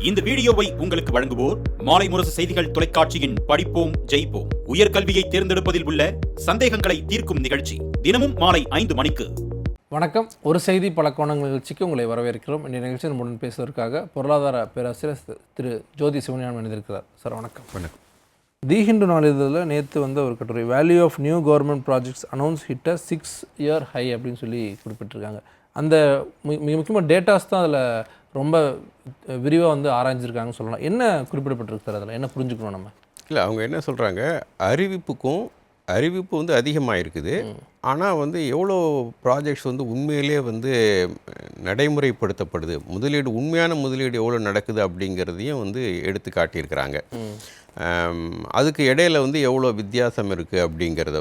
இந்த வீடியோவை உங்களுக்கு வழங்குவோர் மாலை முரசு செய்திகள் தொலைக்காட்சியின் படிப்போம் ஜெயிப்போம் உயர்கல்வியை தேர்ந்தெடுப்பதில் உள்ள சந்தேகங்களை தீர்க்கும் நிகழ்ச்சி தினமும் மாலை 5 மணிக்கு. வணக்கம். ஒரு செய்தி பல கோணங்கள் நிகழ்ச்சிக்கு உங்களை வரவேற்கிறோம். இந்த நிகழ்ச்சியின் முடன் பேசுவதற்காக பொருளாதார பேராசிரியர் திரு ஜோதி சிவஞானம் இணைந்திருக்கிறார். சார் வணக்கம். வணக்கம். தி ஹிந்து நாளிதழில் நேற்று ஒரு கட்டுரை value of new government projects announce hit 6-year high அப்படின்னு சொல்லி குறிப்பிட்டிருக்காங்க. அந்த மிக முக்கியமாக டேட்டாஸ் தான் அதில் ரொம்ப விரிவாக ஆராய்ஞ்சிருக்காங்கன்னு சொல்லலாம். என்ன குறிப்பிடப்பட்டிருக்கு சார்? அதில் என்ன புரிஞ்சுக்கணும் நம்ம? இல்லை, அவங்க என்ன சொல்கிறாங்க, அறிவிப்பு அதிகமாக இருக்குது. ஆனால் எவ்வளோ ப்ராஜெக்ட்ஸ் உண்மையிலே நடைமுறைப்படுத்தப்படுது, உண்மையான முதலீடு எவ்வளோ நடக்குது அப்படிங்கிறதையும் எடுத்து காட்டியிருக்கிறாங்க. அதுக்கு இடையில எவ்வளோ வித்தியாசம் இருக்குது அப்படிங்கிறத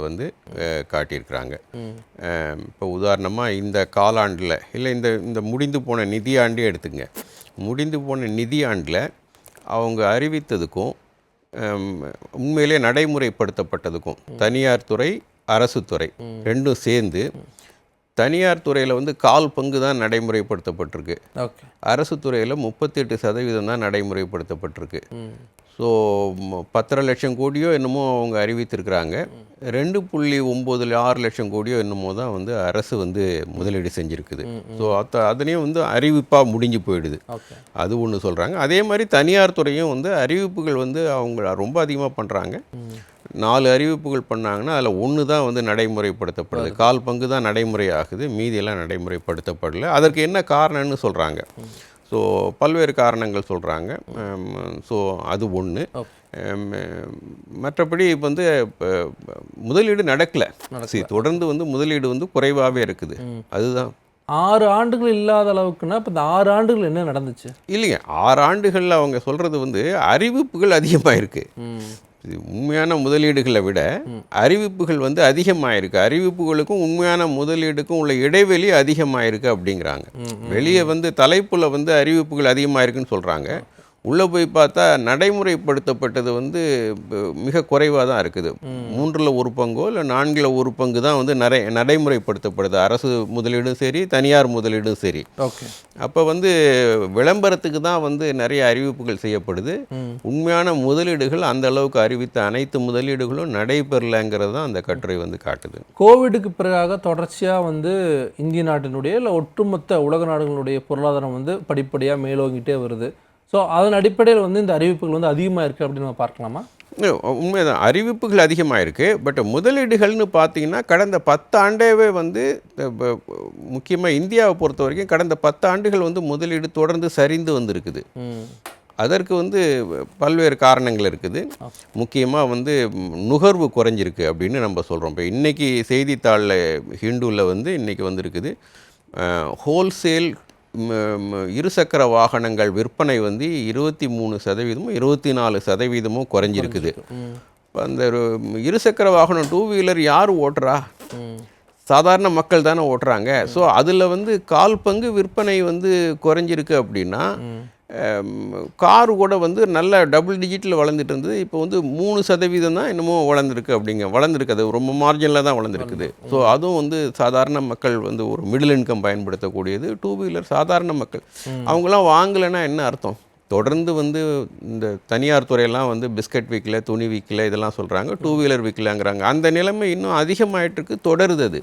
காட்டியிருக்கிறாங்க. இப்போ உதாரணமாக இந்த காலாண்டில் இல்லை இந்த முடிந்து போன நிதியாண்டே எடுத்துங்க. முடிந்து போன நிதியாண்டில் அவங்க அறிவித்ததுக்கும் உண்மையிலே நடைமுறைப்படுத்தப்பட்டதுக்கும் தனியார் துறை அரசு துறை ரெண்டும் சேர்ந்து தனியார் துறையில் கால் பங்கு தான் நடைமுறைப்படுத்தப்பட்டிருக்கு. அரசு துறையில் 38% தான் நடைமுறைப்படுத்தப்பட்டிருக்கு. ஸோ 10.5 லட்சம் கோடியோ என்னமோ அவங்க அறிவித்திருக்கிறாங்க. 2.96 லட்சம் கோடியோ என்னமோ தான் அரசு முதலீடு செஞ்சுருக்குது. ஸோ அதனையும் அறிவிப்பாக முடிஞ்சு போயிடுது. அது ஒன்று சொல்கிறாங்க. அதே மாதிரி தனியார் துறையும் அறிவிப்புகள் அவங்க ரொம்ப அதிகமாக பண்ணுறாங்க. 4 அறிவிப்புகள் பண்ணாங்கன்னா அதில் 1 தான் நடைமுறைப்படுத்தப்படுது. கால் பங்கு தான் நடைமுறை ஆகுது, மீதியெல்லாம் நடைமுறைப்படுத்தப்படலை. அதற்கு என்ன காரணம்னு சொல்கிறாங்க. ஸோ பல்வேறு காரணங்கள் சொல்கிறாங்க. ஸோ அது ஒன்று. மற்றபடி முதலீடு நடக்கலை. தொடர்ந்து முதலீடு குறைவாகவே இருக்குது. அதுதான் 6 ஆண்டுகள் இல்லாத அளவுக்குன்னா இப்போ இந்த 6 ஆண்டுகள் என்ன நடந்துச்சு? இல்லைங்க, 6 ஆண்டுகளில் அவங்க சொல்கிறது அறிவிப்புகள் அதிகமாக இருக்குது. உண்மையான முதலீடுகளை விட அறிவிப்புகள் அதிகமாக இருக்குது. அறிவிப்புகளுக்கும் உண்மையான முதலீடுக்கும் உள்ள இடைவெளி அதிகமாக இருக்குது அப்படிங்கிறாங்க. வெளியே தலைப்பில் அறிவிப்புகள் அதிகமாக இருக்குன்னு சொல்கிறாங்க. உள்ளே போய் பார்த்தா நடைமுறைப்படுத்தப்பட்டது மிக குறைவாக தான் இருக்குது. 3/1 பங்கோ இல்லை 4/1 பங்கு தான் நடைமுறைப்படுத்தப்படுது. அரசு முதலீடும் சரி, தனியார் முதலீடும் சரி. அப்போ விளம்பரத்துக்கு தான் நிறைய அறிவிப்புகள் செய்யப்படுது. உண்மையான முதலீடுகள் அந்த அளவுக்கு அறிவித்த அனைத்து முதலீடுகளும் நடைபெறலைங்கிறது தான் அந்த கட்டுரை காட்டுது. கோவிடுக்கு பிறகாக தொடர்ச்சியாக இந்திய நாட்டினுடைய இல்லை ஒட்டுமொத்த உலக நாடுகளுடைய பொருளாதாரம் படிப்படியாக மேலோங்கிட்டே வருது. ஸோ அதன் அடிப்படையில் இந்த அறிவிப்புகள் அதிகமாக இருக்குது அப்படின்னு நம்ம பார்க்கலாமா? உண்மைதான், அறிவிப்புகள் அதிகமாக இருக்குது. பட் முதலீடுகள்னு பார்த்தீங்கன்னா கடந்த 10 ஆண்டேவே முக்கியமாக இந்தியாவை பொறுத்த வரைக்கும் கடந்த 10 ஆண்டுகள் முதலீடு தொடர்ந்து சரிந்து வந்திருக்குது. அதற்கு பல்வேறு காரணங்கள் இருக்குது. முக்கியமாக நுகர்வு குறைஞ்சிருக்கு அப்படின்னு நம்ம சொல்கிறோம். இப்போ இன்றைக்கி செய்தித்தாளில் ஹிந்துவில் இன்றைக்கி வந்திருக்குது, ஹோல்சேல் இருசக்கர வாகனங்கள் விற்பனை 23%, 24% குறைஞ்சிருக்குது. அந்த இருசக்கர வாகனம் 2 வீலர் யார் ஓட்டுறா? சாதாரண மக்கள் தானே ஓட்டுறாங்க. ஸோ அதில் கால் பங்கு விற்பனை குறைஞ்சிருக்கு அப்படின்னா காரு கூட நல்ல டபுள் டிஜிட்டில் வளர்ந்துட்டு இருந்தது. இப்போ 3% தான் என்னமோ வளர்ந்துருக்கு. அது ரொம்ப மார்ஜினில் தான் வளர்ந்துருக்குது. ஸோ அதுவும் சாதாரண மக்கள் ஒரு மிடில் இன்கம் பயன்படுத்தக்கூடியது. 2 வீலர் சாதாரண மக்கள் அவங்களாம் வாங்கலைன்னா என்ன அர்த்தம்? தொடர்ந்து இந்த தனியார் துறையெல்லாம் பிஸ்கட் விற்கல, துணி விற்கல, இதெல்லாம் சொல்கிறாங்க. 2 வீலர் விற்கலாங்கிறாங்க. அந்த நிலைமை இன்னும் அதிகமாயிட்டுருக்கு, தொடருது. அது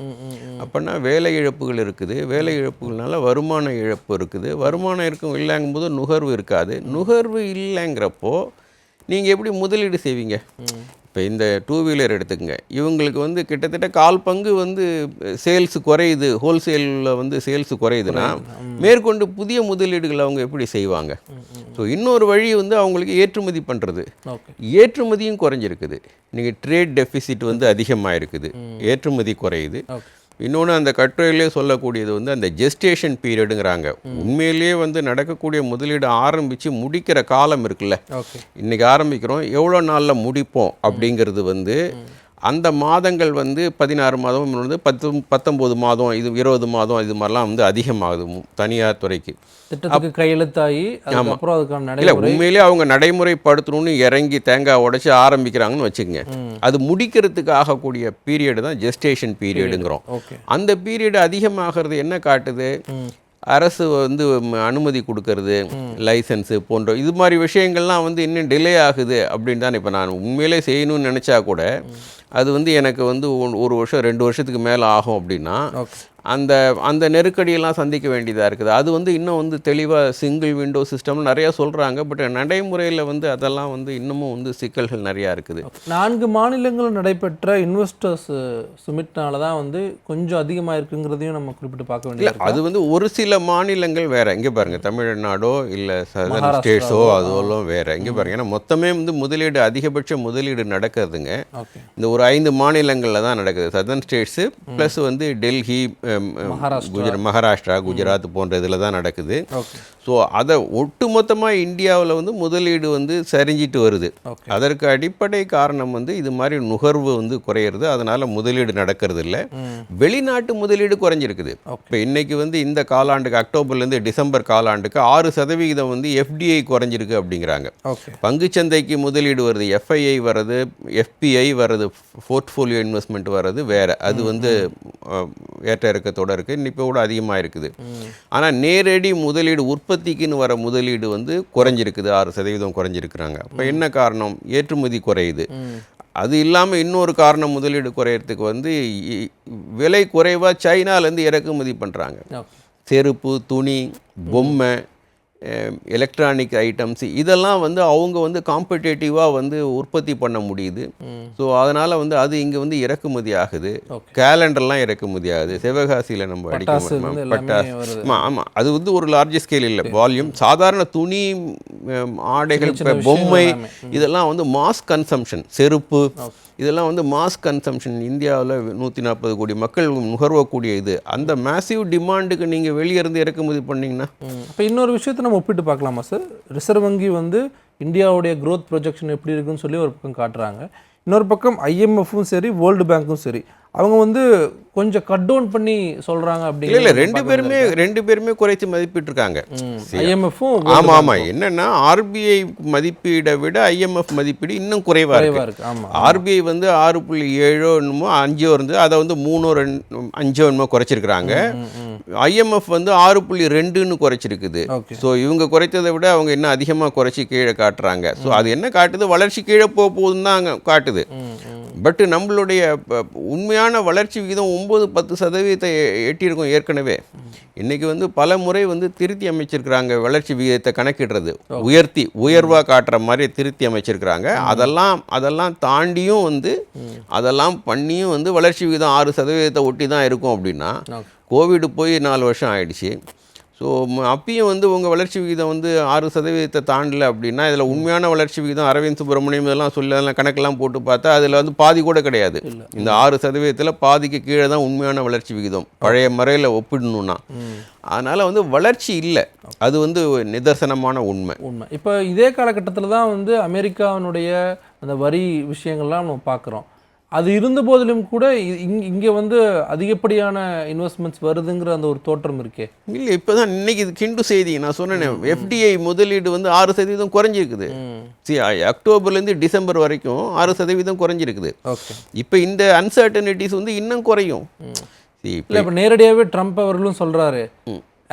அப்படின்னா வேலை இழப்புகள் இருக்குது. வேலை இழப்புகள்னால வருமான இழப்பு இருக்குது. வருமானம் இல்லைங்கும்போது நுகர்வு இருக்காது. நுகர்வு இல்லைங்கிறப்போ நீங்கள் எப்படி முதலீடு செய்வீங்க? இப்போ இந்த 2 வீலர் எடுத்துக்கங்க. இவங்களுக்கு கிட்டத்தட்ட கால் பங்கு சேல்ஸ் குறையுது. ஹோல்சேலில் சேல்ஸ் குறையுதுன்னா மேற்கொண்டு புதிய முதலீடுகள் அவங்க எப்படி செய்வாங்க? ஸோ இன்னொரு வழி அவங்களுக்கு ஏற்றுமதி பண்ணுறது. ஏற்றுமதியும் குறைஞ்சிருக்குது. நீங்கள் ட்ரேட் டெஃபிசிட் அதிகமாக இருக்குது, ஏற்றுமதி குறையுது. இன்னொன்று அந்த கட்டுரையிலே சொல்லக்கூடியது அந்த ஜெஸ்டேஷன் பீரியடுங்கிறாங்க. உண்மையிலேயே நடக்கக்கூடிய முதலீடு ஆரம்பித்து முடிக்கிற காலம் இருக்குல்ல, இன்றைக்கி ஆரம்பிக்கிறோம், எவ்வளோ நாளில் முடிப்போம் அப்படிங்கிறது அந்த மாதங்கள் 16 மாதம், 19 மாதம், இது 20 மாதம், இது மாதிரிலாம் அதிகமாகுது தனியார் துறைக்கு. திட்டத்துக்கு கையெழுத்தாகி அதுக்கப்புறம் அதுக்கான இல்லை, நடைமுறை உண்மையிலே அவங்க நடைமுறைப்படுத்தணும்னு இறங்கி தேங்காய் உடைச்சி ஆரம்பிக்கிறாங்கன்னு வச்சுக்கோங்க. அது முடிக்கிறதுக்கு ஆகக்கூடிய பீரியடு தான் ஜெஸ்டேஷன் பீரியடுங்கிறோம். அந்த பீரியடு அதிகமாகிறது என்ன காட்டுது? அரசு வந்து அனுமதி கொடுக்கறது, லைசன்ஸு போன்ற இது மாதிரி விஷயங்கள்லாம் வந்து இன்னும் டிலே ஆகுது அப்படின்னு தான். இப்போ நான் உண்மையிலே செய்யணும்னு நினச்சா கூட அது வந்து எனக்கு வந்து 1 வருஷம் 2 வருஷத்துக்கு மேலே ஆகும் அப்படின்னா அந்த அந்த நெருக்கடியெல்லாம் சந்திக்க வேண்டியதாக இருக்குது. அது வந்து இன்னும் வந்து தெளிவாக சிங்கிள் விண்டோ சிஸ்டம் நிறையா சொல்கிறாங்க. பட் நடைமுறையில் வந்து அதெல்லாம் வந்து இன்னமும் வந்து சிக்கல்கள் நிறையா இருக்குது. 4 மாநிலங்களில் நடைபெற்ற இன்வெஸ்டர்ஸ் சுமிட்னால தான் வந்து கொஞ்சம் அதிகமாக இருக்குங்கிறதையும் நம்ம குறிப்பிட்டு பார்க்க வேண்டியது. அது வந்து ஒரு சில மாநிலங்கள் வேறு. இங்கே பாருங்கள், தமிழ்நாடோ இல்லை சதர்ன் ஸ்டேட்ஸோ அதுவெல்லாம் வேறு. இங்கே பாருங்கள், ஏன்னா மொத்தமே வந்து முதலீடு அதிகபட்ச முதலீடு நடக்குதுங்க இந்த ஒரு 5 மாநிலங்களில் தான் நடக்குது. சதர்ன் ஸ்டேட்ஸு ப்ளஸ் வந்து டெல்லி, மகாராஷ்டிரா, குஜராத் போன்ற இதில் தான் நடக்குது. ஸோ அதை ஒட்டுமொத்தமாக இந்தியாவில் வந்து முதலீடு வந்து சரிஞ்சிட்டு வருது. அதற்கு அடிப்படை காரணம் வந்து இது மாதிரி நுகர்வு வந்து குறையிறது, அதனால் முதலீடு நடக்கிறது இல்லை. வெளிநாட்டு முதலீடு குறைஞ்சிருக்குது. இப்போ இன்றைக்கி வந்து இந்த காலாண்டுக்கு அக்டோபர்லேருந்து டிசம்பர் காலாண்டுக்கு 6% வந்து எஃப்டிஐ குறைஞ்சிருக்கு அப்படிங்கிறாங்க. பங்குச்சந்தைக்கு முதலீடு வருது, எஃப்ஐஐ வர்றது, எஃபிஐ வர்றது, போர்ட்ஃபோலியோ இன்வெஸ்ட்மெண்ட் வர்றது வேறு. அது வந்து ஏற்ற இறக்கத்தோடு இருக்குது, இப்போ கூட அதிகமாக இருக்குது. ஆனால் நேரடி முதலீடு உற்பத்திக்குன்னு வர முதலீடு வந்து குறைஞ்சிருக்குது, 6% குறைஞ்சிருக்கிறாங்க. அப்போ என்ன காரணம்? ஏற்றுமதி குறையுது. அது இல்லாமல் இன்னொரு காரணம் முதலீடு குறையிறதுக்கு வந்து விலை குறைவாக சைனாலேருந்து இறக்குமதி பண்ணுறாங்க. செருப்பு, துணி, பொம்மை, எலக்ட்ரானிக் ஐட்டம்ஸ் இதெல்லாம் வந்து அவங்க வந்து காம்படேட்டிவாக வந்து உற்பத்தி பண்ண முடியுது. ஸோ அதனால் வந்து அது இங்கே வந்து இறக்குமதி ஆகுது. கேலண்டர்லாம் இறக்குமதி ஆகுது. சிவகாசியில் நம்ம அடிக்க பட்டாசு, ஆமாம், அது வந்து ஒரு லார்ஜ் ஸ்கேல் இல்லை, வால்யூம். சாதாரண துணி, ஆடைகள், பொம்மை இதெல்லாம் வந்து மாஸ் கன்சம்ஷன். செருப்பு இதெல்லாம் வந்து மாஸ் கன்சம்ஷன். இந்தியாவில் 140 கோடி மக்கள் நுகர்வக்கூடிய இது. அந்த மேசிவ் டிமாண்டுக்கு நீங்கள் வெளியே இருந்து இறக்குமதி பண்ணிங்கன்னா. இப்போ இன்னொரு விஷயத்தை நம்ம ஒப்பிட்டு பார்க்கலாமா சார்? ரிசர்வ் வங்கி வந்து இந்தியாவுடைய க்ரோத் ப்ரொஜெக்ஷன் எப்படி இருக்குன்னு சொல்லி ஒரு பக்கம் காட்டுறாங்க. இன்னொரு பக்கம் ஐஎம்எஃப்பும் சரி, வேர்ல்டு பேங்க்கும் சரி, அவங்க வந்து கொஞ்சம் கட் டவுன் பண்ணி சொல்கிறாங்க. அப்படி இல்லை, ரெண்டு பேருமே குறைச்சி மதிப்பிட்டிருக்காங்க. ஐஎம்எஃப்பும் ஆமாம். என்னென்னா ஆர்பிஐ மதிப்பீடை விட ஐஎம்எஃப் மதிப்பீடு இன்னும் குறைவாக இருக்கு. ஆர்பிஐ வந்து 6.7 என்னமோ 5 இருந்து அதை வந்து 3 5 என்னமோ குறைச்சிருக்கிறாங்க. ஐஎம்எஃப் வந்து 6.2ன்னு குறைச்சிருக்குது. ஸோ இவங்க குறைத்ததை விட அவங்க இன்னும் அதிகமாக குறைச்சி கீழே காட்டுறாங்க. ஸோ அது என்ன காட்டுது? வளர்ச்சி கீழே போகுதுன்னு தான் காட்டுது. பட் நம்மளுடைய உண்மையான வளர்ச்சி விகிதம் 9-10% எட்டியிருக்கும் ஏற்கனவே. இன்றைக்கி வந்து பல முறை வந்து திருத்தி அமைச்சிருக்கிறாங்க. வளர்ச்சி விகிதத்தை கணக்கிடுறது உயர்வாக காட்டுற மாதிரி திருத்தி அமைச்சிருக்கிறாங்க. அதெல்லாம் தாண்டியும் வந்து அதெல்லாம் பண்ணியும் வந்து வளர்ச்சி விகிதம் 6% ஒட்டி தான் இருக்கும். அப்படின்னா கோவிட் போய் 4 வருஷம் ஆயிடுச்சு. ஸோ அப்பயும் வந்து உங்கள் வளர்ச்சி விகிதம் வந்து 6% தாண்டலை அப்படின்னா இதில் உண்மையான வளர்ச்சி விகிதம் அரவிந்த் சுப்ரமணியம் இதெல்லாம் சொல்லி அதெல்லாம் கணக்கெல்லாம் போட்டு பார்த்தா அதில் வந்து பாதி கூட கிடையாது. இந்த 6% பாதிக்கு கீழே தான் உண்மையான வளர்ச்சி விகிதம் பழைய முறையில் ஒப்பிடணுன்னா. அதனால் வந்து வளர்ச்சி இல்லை, அது வந்து நிதர்சனமான உண்மை. இப்போ இதே காலகட்டத்தில் தான் வந்து அமெரிக்காவினுடைய அந்த வரி விஷயங்கள்லாம் நம்ம பார்க்குறோம். அது இருந்த போதிலும் கூட இங்கே வந்து அதிகப்படியான இன்வெஸ்ட்மெண்ட்ஸ் வருதுங்கிற அந்த ஒரு தோற்றம் இருக்கே. இல்லை, இப்போ தான் இன்னைக்கு இது கிண்டு செய்தி நான் சொன்னேன். எஃப்டிஐ முதலீடு வந்து 6% குறைஞ்சிருக்குது. அக்டோபர்லேருந்து டிசம்பர் வரைக்கும் 6% குறைஞ்சிருக்குது. இப்போ இந்த அன்சர்டனிட்டிஸ் வந்து இன்னும் குறையும். இல்லை, இப்போ நேரடியாகவே ட்ரம்ப் அவர்களும் சொல்கிறாரு,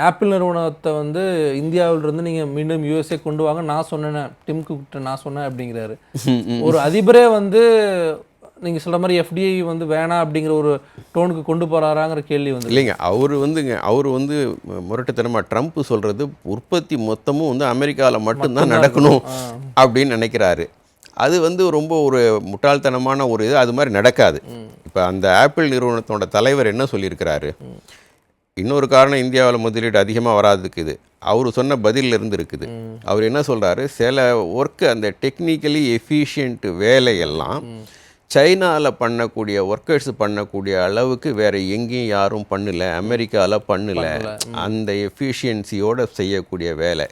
ஆப்பிள் நிறுவனத்தை வந்து இந்தியாவிலிருந்து நீங்கள் மீண்டும் யூஎஸ்ஏ கொண்டு வாங்க, நான் சொன்னேன், டிம் குக்கிட்ட நான் சொன்னேன் அப்படிங்கிறாரு. ஒரு அதிபரே வந்து நீங்கள் சொல்கிற மாதிரி எஃப்டிஐ வந்து வேணாம் அப்படிங்கிற ஒரு டோனுக்கு கொண்டு போகிறாராங்கிற கேள்வி வந்து இல்லைங்க. அவர் வந்து முரட்டுத்தனமாக ட்ரம்ப் சொல்கிறது உற்பத்தி மொத்தமும் வந்து அமெரிக்காவில் மட்டும்தான் நடக்கணும் அப்படின்னு நினைக்கிறாரு. அது வந்து ரொம்ப ஒரு முட்டாள்தனமான ஒரு இது. அது மாதிரி நடக்காது. இப்போ அந்த ஆப்பிள் நிறுவனத்தோட தலைவர் என்ன சொல்லியிருக்கிறாரு? இன்னொரு காரணம் இந்தியாவில் முதலீடு அதிகமாக வராதுக்கு இது அவர் சொன்ன பதிலிருந்து இருக்குது. அவர் என்ன சொல்கிறாரு? சில ஒர்க்கு அந்த டெக்னிக்கலி எஃபிஷியன்ட் வேலையெல்லாம் சைனாவில் பண்ணக்கூடிய ஒர்க்கர்ஸ் பண்ணக்கூடிய அளவுக்கு வேறு எங்கேயும் யாரும் பண்ணலை, அமெரிக்காவில் பண்ணலை. அந்த எஃபிஷியன்சியோடு செய்யக்கூடிய வேலை.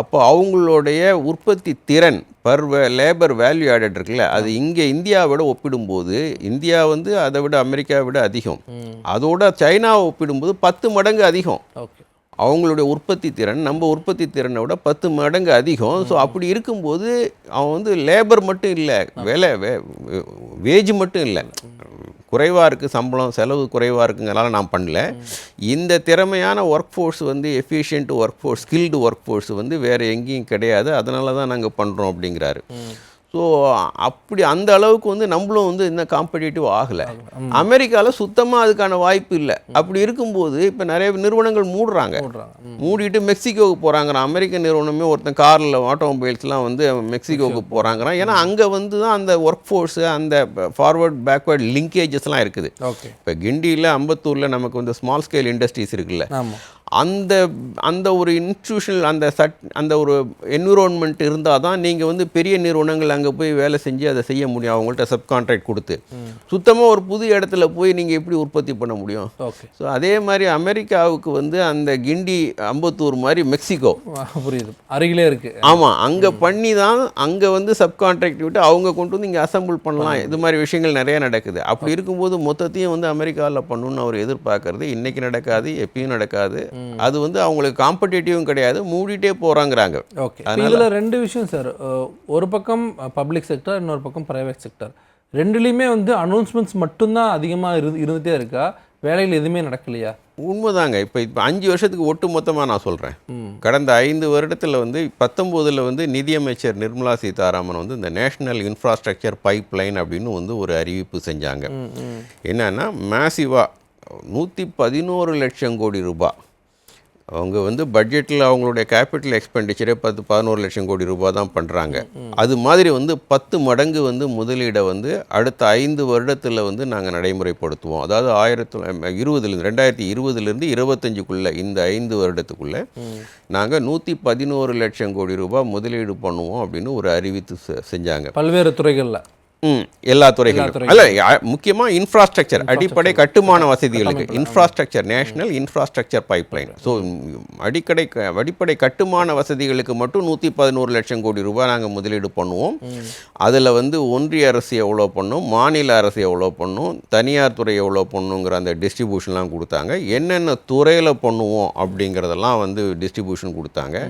அப்போ அவங்களுடைய உற்பத்தி திறன் பர் லேபர் வேல்யூ ஆடட் இருக்குல்ல, அது இங்கே இந்தியாவோட ஒப்பிடும்போது இந்தியா வந்து அதை விட அமெரிக்காவை விட அதிகம். அதோட சைனாவை ஒப்பிடும்போது 10 மடங்கு அதிகம். அவங்களுடைய உற்பத்தி திறன் நம்ம உற்பத்தி திறனை விட 10 மடங்கு அதிகம். ஸோ அப்படி இருக்கும்போது அவன் வந்து லேபர் மட்டும் இல்லை, வேஜ் மட்டும் இல்லை, குறைவாக இருக்குது, சம்பளம் செலவு குறைவாக இருக்குங்கிறனால நான் பண்ணல. இந்த திறமையான ஒர்க் ஃபோர்ஸ் வந்து efficient work force, skilled work force வந்து வேறு எங்கேயும் கிடையாது, அதனால தான் நாங்கள் பண்ணுறோம் அப்படிங்கிறாரு. ஸோ அப்படி அந்த அளவுக்கு வந்து நம்மளும் வந்து இன்னும் காம்படிட்டிவ் ஆகலை. அமெரிக்காவில் சுத்தமாக அதுக்கான வாய்ப்பு இல்லை. அப்படி இருக்கும்போது இப்போ நிறைய நிறுவனங்கள் மூடிட்டு மெக்சிகோவுக்கு போகிறாங்கிறான். அமெரிக்க நிறுவனமே ஒருத்தன் காரில் ஆட்டோமொபைல்ஸ்லாம் வந்து மெக்சிகோவுக்கு போகிறாங்கிறான். ஏன்னா அங்கே வந்து தான் அந்த ஒர்க் ஃபோர்ஸு, அந்த ஃபார்வர்ட் பேக்வேர்ட் லிங்கேஜஸ்லாம் இருக்குது. இப்போ கிண்டியில், அம்பத்தூரில் நமக்கு வந்து ஸ்மால் ஸ்கேல் இண்டஸ்ட்ரீஸ் இருக்குல்ல, அந்த ஒரு இன்ஸ்டியூஷனல் அந்த ஒரு என்விரான்மெண்ட் இருந்தால் தான் நீங்கள் வந்து பெரிய நிறுவனங்கள் அங்கே போய் வேலை செஞ்சு அதை செய்ய முடியும். அவங்கள்ட்ட சப் கான்ட்ராக்ட் கொடுத்து சுத்தமாக ஒரு புது இடத்துல போய் நீங்கள் எப்படி உற்பத்தி பண்ண முடியும்? ஸோ அதே மாதிரி அமெரிக்காவுக்கு வந்து அந்த கிண்டி, அம்பத்தூர் மாதிரி மெக்சிகோ புரியுது, அருகிலே இருக்குது. ஆமாம், அங்கே பண்ணி தான் அங்கே வந்து சப் கான்ட்ராக்ட் விட்டு அவங்க கொண்டு வந்து இங்கே அசம்பிள் பண்ணலாம். இது மாதிரி விஷயங்கள் நிறைய நடக்குது. அப்படி இருக்கும்போது மொத்தத்தையும் வந்து அமெரிக்காவில் பண்ணணும்னு அவர் எதிர்பார்க்கறது இன்றைக்கி நடக்காது, எப்பயும் நடக்காது. அது வந்து அவங்களுக்கு காம்படிட்டிவும் கிடையாது, மூடிட்டே போகிறாங்கிறாங்க. ஓகே, இதில் ரெண்டு விஷயம் சார். ஒரு பக்கம் பப்ளிக் செக்டர், இன்னொரு பக்கம் ப்ரைவேட் செக்டர். ரெண்டுலேயுமே வந்து அனௌன்ஸ்மெண்ட்ஸ் மட்டும்தான் அதிகமாக இருந்துகிட்டே இருக்கா? வேலைகள் எதுவுமே நடக்கலையா? உண்மைதாங்க. இப்போ 5 வருஷத்துக்கு ஒட்டு மொத்தமாக நான் சொல்கிறேன். கடந்த 5 வருடத்தில் வந்து 19 வந்து நிதியமைச்சர் நிர்மலா சீதாராமன் வந்து இந்த நேஷ்னல் இன்ஃப்ராஸ்ட்ரக்சர் பைப்லைன் அப்படின்னு வந்து ஒரு அறிவிப்பு செஞ்சாங்க. என்னன்னா மேசிவாக 111 லட்சம் கோடி ரூபாய் அவங்க வந்து பட்ஜெட்டில் அவங்களுடைய கேபிட்டல் எக்ஸ்பெண்டிச்சரே 10-11 லட்சம் கோடி ரூபாய் தான் பண்ணுறாங்க. அது மாதிரி வந்து 10 மடங்கு வந்து முதலீடை வந்து அடுத்த 5 வருடத்தில் வந்து நாங்கள் நடைமுறைப்படுத்துவோம். அதாவது 2020 25 இந்த 5 வருடத்துக்குள்ளே நாங்கள் 111 லட்சம் கோடி ரூபாய் முதலீடு பண்ணுவோம் அப்படின்னு ஒரு அறிவித்து செஞ்சாங்க. பல்வேறு துறைகளில், எல்லா துறைகளும் அல்ல, முக்கியமாக இன்ஃப்ராஸ்ட்ரக்சர், அடிப்படை கட்டுமான வசதிகளுக்கு infrastructure, national infrastructure pipeline. So அடிப்படை கட்டுமான வசதிகளுக்கு மட்டும் 111 லட்சம் கோடி ரூபாய் நாங்கள் முதலீடு பண்ணுவோம். அதில் வந்து ஒன்றிய அரசு எவ்வளோ பண்ணும், மாநில அரசு எவ்வளோ பண்ணும், தனியார் துறை எவ்வளோ பண்ணுங்கிற அந்த டிஸ்ட்ரிபியூஷன்லாம் கொடுத்தாங்க. என்னென்ன துறையில் பண்ணுவோம் அப்படிங்கிறதெல்லாம் வந்து டிஸ்ட்ரிபியூஷன் கொடுத்தாங்க.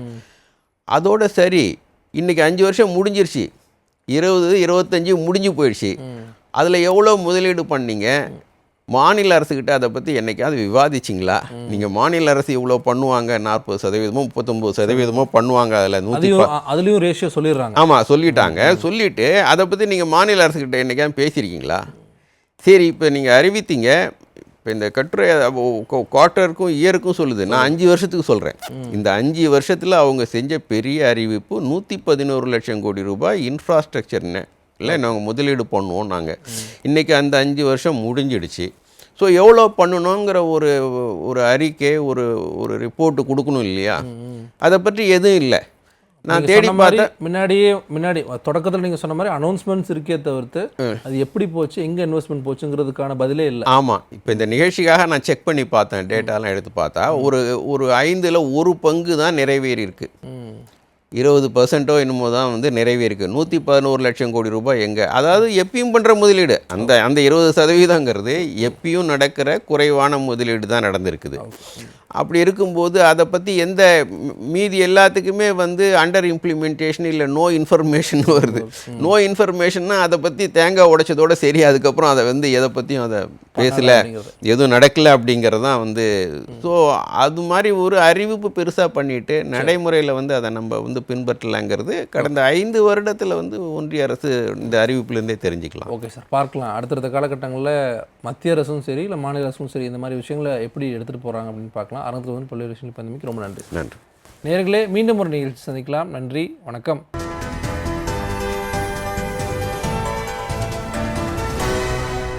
அதோட சரி, இன்றைக்கி 5 வருஷம் முடிஞ்சிருச்சு, 20-25 முடிஞ்சு போயிடுச்சு. அதில் எவ்வளோ முதலீடு பண்ணீங்க? மாநில அரசுக்கிட்ட அதை பற்றி என்றைக்காவது விவாதிச்சிங்களா? நீங்கள் மாநில அரசு இவ்வளோ பண்ணுவாங்க, 40% 39% பண்ணுவாங்க, அதுலேயும் ரேஷியோ சொல்லிடுறாங்க. ஆமாம், சொல்லிவிட்டு அதை பற்றி நீங்கள் மாநில அரசுக்கிட்ட என்றைக்காவது பேசியிருக்கீங்களா? சரி, இப்போ நீங்கள் அறிவித்தீங்க. இப்போ இந்த கட்டுரை குவார்ட்டருக்கும் இயருக்கும் சொல்லுது, நான் 5 வருஷத்துக்கு சொல்கிறேன். இந்த 5 வருஷத்தில் அவங்க செஞ்ச பெரிய அறிவிப்பு 111 லட்சம் கோடி ரூபாய் இன்ஃப்ராஸ்ட்ரக்சர்னு இல்லை நாங்கள் முதலீடு பண்ணுவோம். நாங்கள் இன்றைக்கி அந்த 5 வருஷம் முடிஞ்சிடுச்சு. ஸோ எவ்வளோ பண்ணணுங்கிற ஒரு அறிக்கை, ஒரு ரிப்போர்ட்டு கொடுக்கணும் இல்லையா? அதை பற்றி எதுவும் இல்லை. நான் தேடி பார்த்தேன். முன்னாடி தொடக்கத்தில் நீங்கள் சொன்ன மாதிரி அனௌன்ஸ்மெண்ட்ஸ் இருக்கே தவிர்த்து அது எப்படி போச்சு, எங்கே இன்வெஸ்ட்மெண்ட் போச்சுங்கிறதுக்கான பதிலே இல்லை. ஆமாம், இப்போ இந்த நிகழ்ச்சிக்காக நான் செக் பண்ணி பார்த்தேன், டேட்டாலாம் எடுத்து பார்த்தா ஒரு 5ல் 1 பங்கு தான் நிறைவேறி இருக்கு. 20% என்னமோ தான் வந்து நிறைவேறிருக்கு. 111 லட்சம் கோடி ரூபாய் எங்கே? அதாவது எப்பயும் பண்ணுற முதலீடு, அந்த 20% எப்பயும் நடக்கிற குறைவான முதலீடு தான் நடந்திருக்குது. அப்படி இருக்கும்போது அதை பற்றி எந்த மீதி எல்லாத்துக்குமே வந்து அண்டர் இம்ப்ளிமெண்டேஷன் இல்லை நோ இன்ஃபர்மேஷன் வருது. நோ இன்ஃபர்மேஷன்னா அதை பற்றி தேங்காய் உடைச்சதோடு சரி, அதுக்கப்புறம் அதை வந்து எதை பற்றியும் அதை பேசலை, எதுவும் நடக்கலை அப்படிங்கிறது தான் வந்து. ஸோ அது மாதிரி ஒரு அறிவிப்பு பெருசாக பண்ணிவிட்டு நடைமுறையில் வந்து அதை நம்ம வந்து பின்பற்றலாங்கிறது கடந்த 5 வருடத்தில் வந்து ஒன்றிய அரசு இந்த அறிவிப்புலேருந்தே தெரிஞ்சுக்கலாம். ஓகே சார், பார்க்கலாம் அடுத்தடுத்த காலகட்டங்களில் மத்திய அரசும் சரி இல்லை மாநில அரசும் சரி இந்த மாதிரி விஷயங்களை எப்படி எடுத்துகிட்டு போகிறாங்க அப்படின்னு பார்க்கலாம். அரங்கத்தில் வந்து பல்வேறு விஷயங்கள் பந்தமைக்கு ரொம்ப நன்றி. நன்றி நேயர்களே, மீண்டும் ஒரு நிகழ்ச்சி சந்திக்கலாம். நன்றி, வணக்கம்.